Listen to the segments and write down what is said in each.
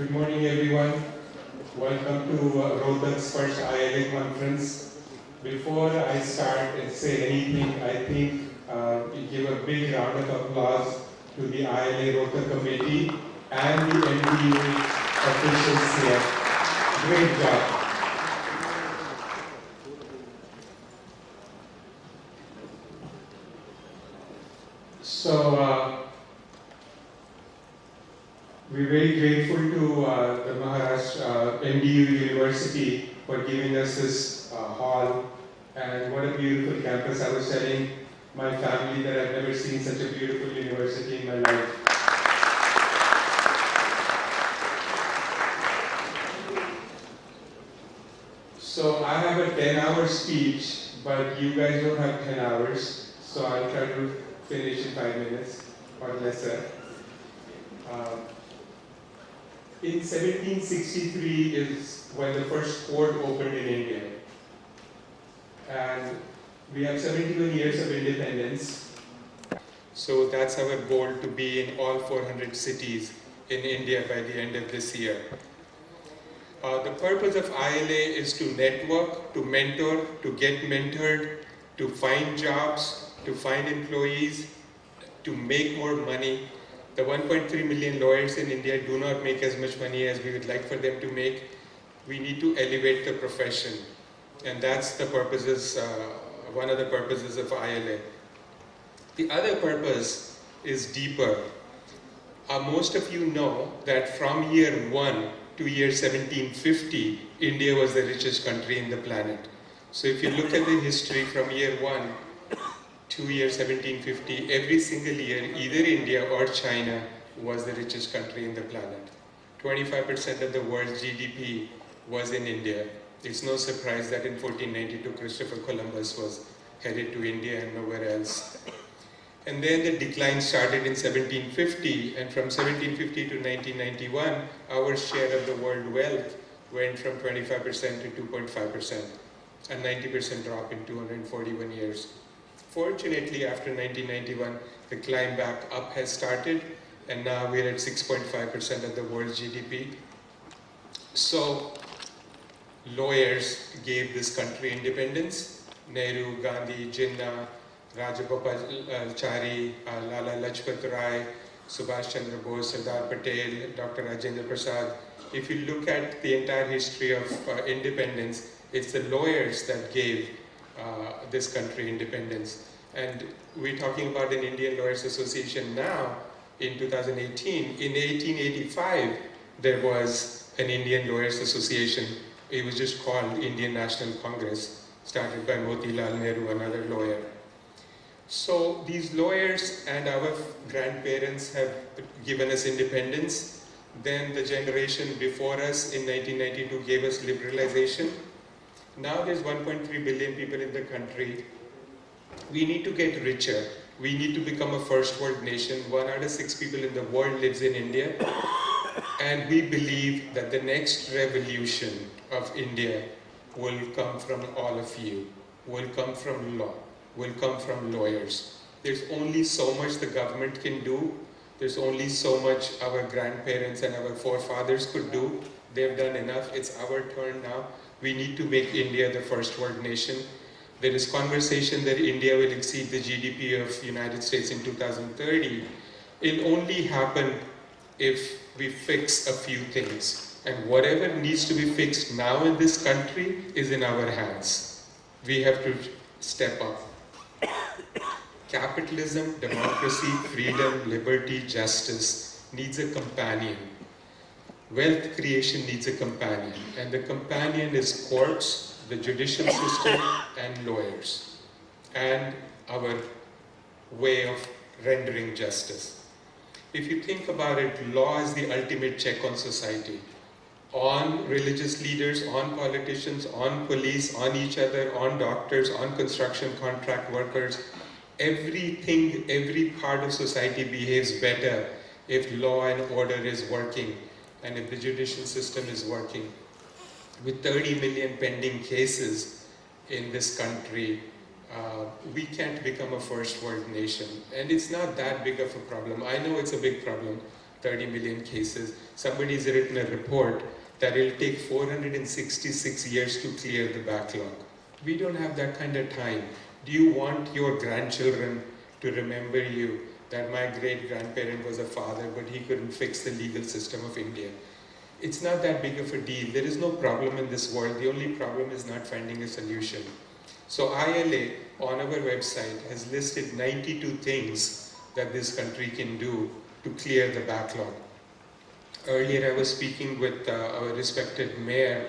Good morning, everyone. Welcome to Rohtak's first ILA conference. Before I start and say anything, I think we give a big round of applause to the ILA Rohtak committee and the NDU officials here. Great job. So, we're very grateful to the Maharashtra NDU University for giving us this hall, and what a beautiful campus. I was telling my family that I've never seen such a beautiful university in my life. So I have a 10-hour speech, but you guys don't have 10 hours, so I'll try to finish in 5 minutes or lesser. In 1763 is when the first court opened in India. And we have 71 years of independence. So that's our goal, to be in all 400 cities in India by the end of this year. The purpose of ILA is to network, to mentor, to get mentored, to find jobs, to find employees, to make more money. The 1.3 million lawyers in India do not make as much money as we would like for them to make. We need to elevate the profession. And that's the purposes, one of the purposes of ILA. The other purpose is deeper. Most of you know that from year 1 to year 1750, India was the richest country in the planet. So if you look at the history from year 1 to year 1750, every single year, either India or China was the richest country in the planet. 25% of the world's GDP was in India. It's no surprise that in 1492, Christopher Columbus was headed to India and nowhere else. And then the decline started in 1750, and from 1750 to 1991, our share of the world wealth went from 25% to 2.5%, a 90% drop in 241 years. Fortunately, after 1991, the climb back up has started, and now we're at 6.5% of the world's GDP. So, lawyers gave this country independence. Nehru, Gandhi, Jinnah, Rajagopalachari, Lala Lajpat Rai, Subhash Chandra Bose, Sardar Patel, Dr. Rajendra Prasad. If you look at the entire history of independence, it's the lawyers that gave this country independence. And we're talking about an Indian Lawyers Association now in 2018. In 1885, there was an Indian Lawyers Association. It was just called Indian National Congress, started by Motilal Nehru, another lawyer. So these lawyers and our grandparents have given us independence. Then the generation before us in 1992 gave us liberalization. Now there's 1.3 billion people in the country. We need to get richer. We need to become a first world nation. 1 out of 6 people in the world lives in India. And we believe that the next revolution of India will come from all of you, will come from law, will come from lawyers. There's only so much the government can do. There's only so much our grandparents and our forefathers could do. They've done enough. It's our turn now. We need to make India the first world nation. There is conversation that India will exceed the GDP of United States in 2030. It'll only happen if we fix a few things. And whatever needs to be fixed now in this country is in our hands. We have to step up. Capitalism, democracy, freedom, liberty, justice needs a companion. Wealth creation needs a companion, and the companion is courts, the judicial system, and lawyers, and our way of rendering justice. If you think about it, law is the ultimate check on society, on religious leaders, on politicians, on police, on each other, on doctors, on construction contract workers. Everything, every part of society behaves better if law and order is working and if the judicial system is working. With 30 million pending cases in this country, we can't become a first world nation. And it's not that big of a problem. I know it's a big problem. 30 million cases. Somebody's written a report that it'll take 466 years to clear the backlog. We don't have that kind of time. Do you want your grandchildren to remember you that my great-grandparent was a father, but he couldn't fix the legal system of India? It's not that big of a deal. There is no problem in this world. The only problem is not finding a solution. So ILA on our website has listed 92 things that this country can do to clear the backlog. Earlier I was speaking with our respected mayor,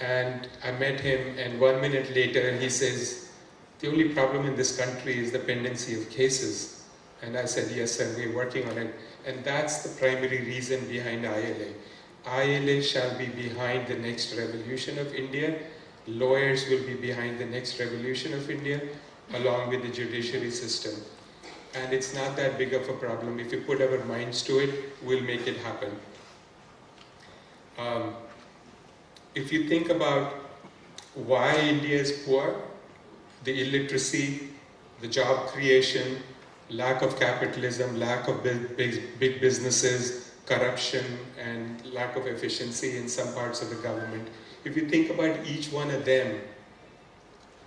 and I met him, and 1 minute later he says, the only problem in this country is the pendency of cases. And I said, yes sir, we're working on it. And that's the primary reason behind ILA. ILA shall be behind the next revolution of India. Lawyers will be behind the next revolution of India, along with the judiciary system. And it's not that big of a problem. If you put our minds to it, we'll make it happen. If you think about why India is poor, the illiteracy, the job creation, lack of capitalism, lack of big businesses, corruption, and lack of efficiency in some parts of the government. If you think about each one of them,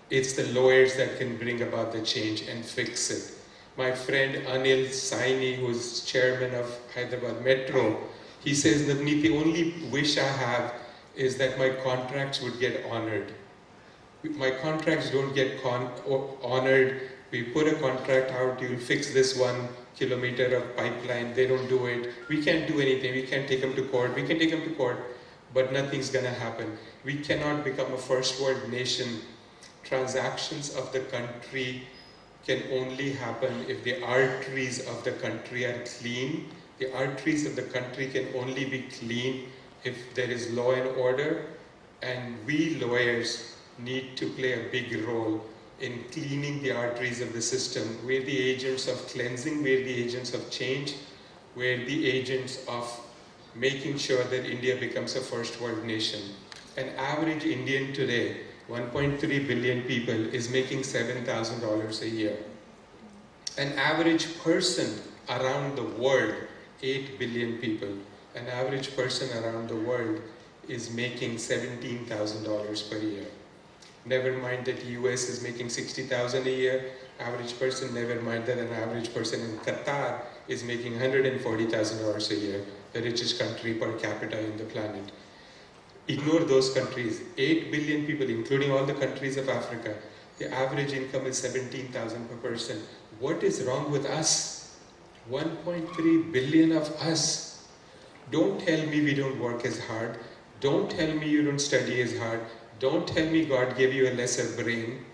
it's the lawyers that can bring about the change and fix it. My friend Anil Saini, who's chairman of Hyderabad Metro, he says, Navneet, the only wish I have is that my contracts would get honored. My contracts don't get honored. We put a contract out, you'll fix this 1 kilometer of pipeline, they don't do it. We can't do anything, we can't take them to court. We can take them to court, but nothing's gonna happen. We cannot become a first world nation. Transactions of the country can only happen if the arteries of the country are clean. The arteries of the country can only be clean if there is law and order, and we lawyers need to play a big role in cleaning the arteries of the system. We're the agents of cleansing, we're the agents of change, we're the agents of making sure that India becomes a first world nation. An average Indian today, 1.3 billion people, is making $7,000 a year. An average person around the world, 8 billion people, an average person around the world is making $17,000 per year. Never mind that the US is making $60,000 a year, average person, never mind that an average person in Qatar is making $140,000 a year, the richest country per capita in the planet. Ignore those countries. 8 billion people, including all the countries of Africa, the average income is $17,000 per person. What is wrong with us? 1.3 billion of us. Don't tell me we don't work as hard. Don't tell me you don't study as hard. Don't tell me God gave you a lesser brain.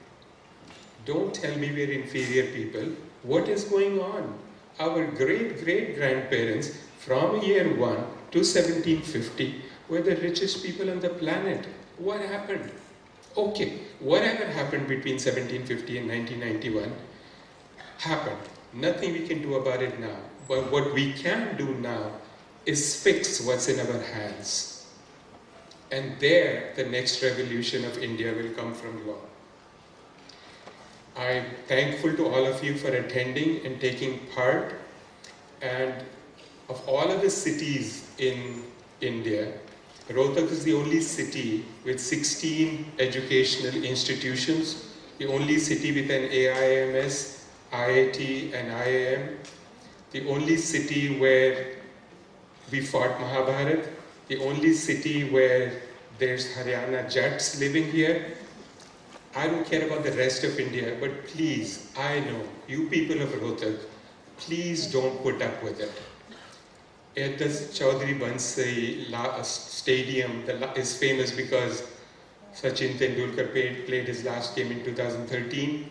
Don't tell me we're inferior people. What is going on? Our great-great-grandparents from year 1 to 1750 were the richest people on the planet. What happened? Okay, whatever happened between 1750 and 1991 happened. Nothing we can do about it now. But what we can do now is fix what's in our hands. And there, the next revolution of India will come from law. I'm thankful to all of you for attending and taking part. And of all of the cities in India, Rohtak is the only city with 16 educational institutions, the only city with an AIMS, IIT and IIM, the only city where we fought Mahabharat, the only city where there's Haryana Jats living here. I don't care about the rest of India, but please, I know, you people of Rohtak, please don't put up with it. At the Chaudhary Bansai Stadium is famous because Sachin Tendulkar played his last game in 2013.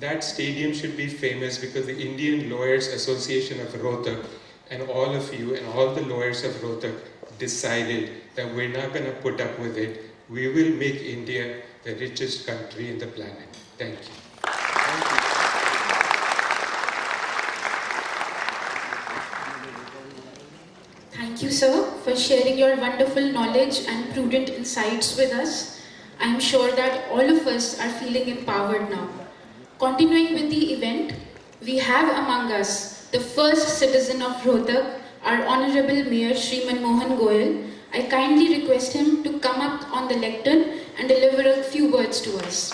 That stadium should be famous because the Indian Lawyers Association of Rohtak and all of you and all the lawyers of Rohtak decided that we're not going to put up with it. We will make India the richest country in the planet. Thank you. Thank you. Thank you, sir, for sharing your wonderful knowledge and prudent insights with us. I'm sure that all of us are feeling empowered now. Continuing with the event, we have among us the first citizen of Rohtak, our Honorable Mayor Shri Manmohan Goyal, I kindly request him to come up on the lectern and deliver a few words to us.